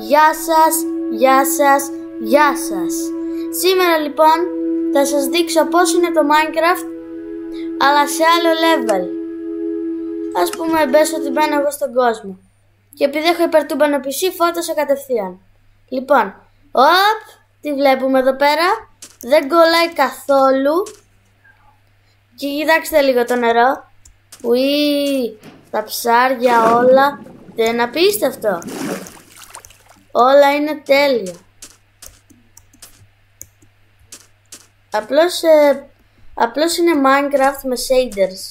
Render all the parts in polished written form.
Γεια σας, γεια σας, γεια σας. Σήμερα λοιπόν θα σας δείξω πώς είναι το Minecraft, αλλά σε άλλο level. Ας πούμε μπες ότι μπαίνω εγώ στον κόσμο. Και επειδή έχω υπερτούμπανο PC, φώτωσα κατευθείαν. Λοιπόν, τι βλέπουμε εδώ πέρα? Δεν κολλάει καθόλου. Και κοιτάξτε λίγο το νερό. Ουί, τα ψάρια όλα. Δεν είναι απίστευτο? Όλα είναι τέλεια. Απλώς είναι Minecraft με shaders.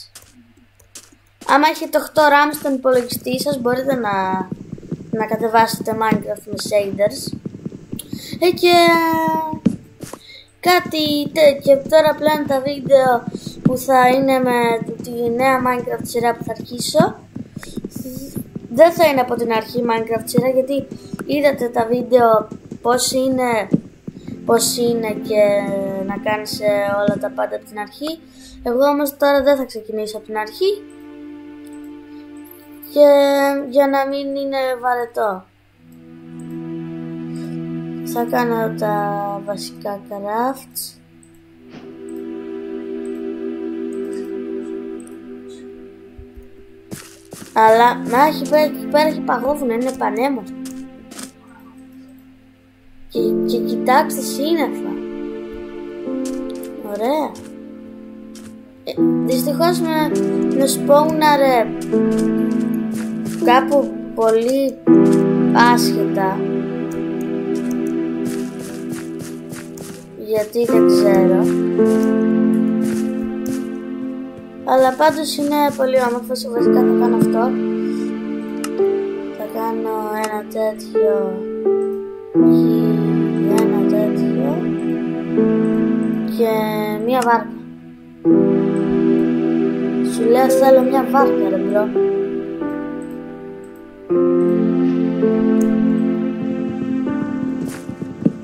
Άμα έχετε 8 RAM στον υπολογιστή σας, μπορείτε να κατεβάσετε Minecraft με shaders. Και κάτι τέτοιο. Τώρα πλέον τα βίντεο που θα είναι με τη νέα Minecraft σειρά που θα αρχίσω, δεν θα είναι από την αρχή Minecraft σειρά, γιατί είδατε τα βίντεο πώς είναι και να κάνεις όλα τα πάντα από την αρχή. Εγώ όμως τώρα δεν θα ξεκινήσω από την αρχή, και για να μην είναι βαρετό θα κάνω τα βασικά crafts. Αλλά να έχει πέρα έχει παγόβουνα, είναι πανέμορφο. Και κοιτάξτε σύννεφα. Ωραία. Δυστυχώς με σπόουναρε κάπου πολύ άσχετα, γιατί δεν ξέρω. Αλλά πάντως είναι πολύ όμορφο. Βασικά θα κάνω αυτό. Θα κάνω ένα τέτοιο και ένα τέτοιο και μία βάρκα. Σου λέω θέλω μία βάρκα, ρε μπρο.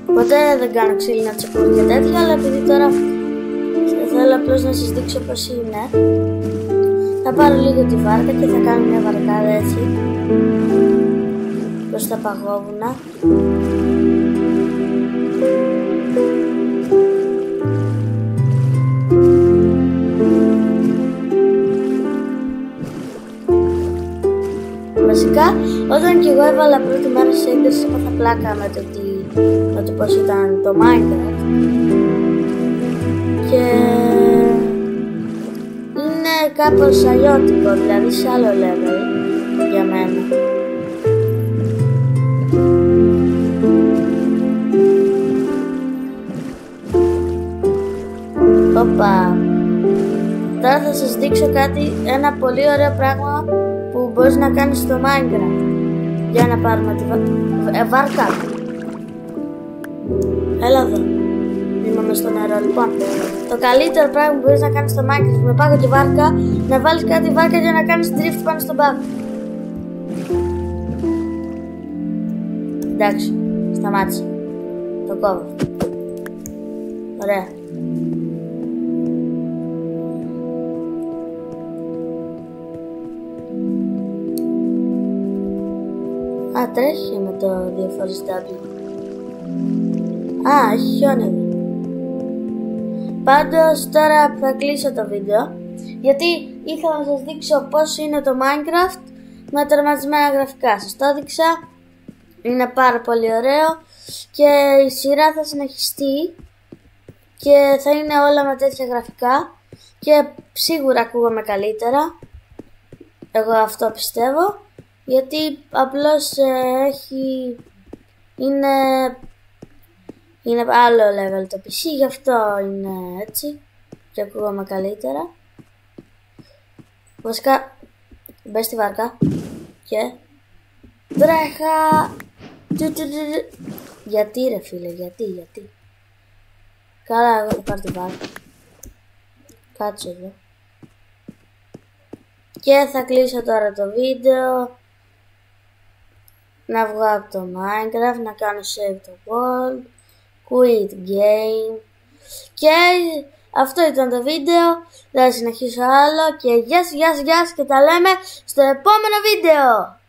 Ποτέ δεν κάνω ξύλινα τσεκούρ και τέτοια, αλλά επειδή τώρα θέλω απλώς να σας δείξω πως είναι, θα πάρω λίγο τη βάρκα και θα κάνω μια βαρκάδα έτσι προς τα παγόβουνα. Βασικά όταν και εγώ έβαλα πρώτη μέρα shaders, έπαθα πλάκα με το πως ήταν το Minecraft. Και είναι κάπως αλλιώτικο, δηλαδή σε άλλο level για μένα. Οπα. Τώρα θα σας δείξω ένα πολύ ωραίο πράγμα που μπορείς να κάνεις στο Minecraft. Για να πάρουμε τη βάρκα. Έλα εδώ. Είμαι στο νερό. Λοιπόν, το καλύτερο πράγμα που μπορείς να κάνεις στο Minecraft με πάγο και βάρκα, να βάλεις κάτι βάρκα για να κάνεις drift πάνω στον πάγο. Εντάξει, σταμάτησε. Το κόβω. Ωραία. Τρέχει με το 2xW. Έχει χιόνι εδώ. Πάντως τώρα θα κλείσω το βίντεο, γιατί ήθελα να σας δείξω πώς είναι το Minecraft με τερματισμένα γραφικά. Σας το έδειξα. Είναι πάρα πολύ ωραίο και η σειρά θα συνεχιστεί και θα είναι όλα με τέτοια γραφικά και σίγουρα ακούγομαι καλύτερα. Εγώ αυτό πιστεύω, γιατί απλώς είναι άλλο level το PC, γι' αυτό είναι έτσι και ακούγομαι καλύτερα. Βασικά μπες στη βάρκα και τρέχα. Γιατί ρε φίλε, γιατί? Καλά, εγώ θα πάρω τη βάρκα. Κάτσε εδώ. Και θα κλείσω τώρα το βίντεο. Να βγω από το Minecraft, να κάνω save the world, quit game. Και αυτό ήταν το βίντεο. Θα συνεχίσω άλλο και γεια σας και τα λέμε στο επόμενο βίντεο.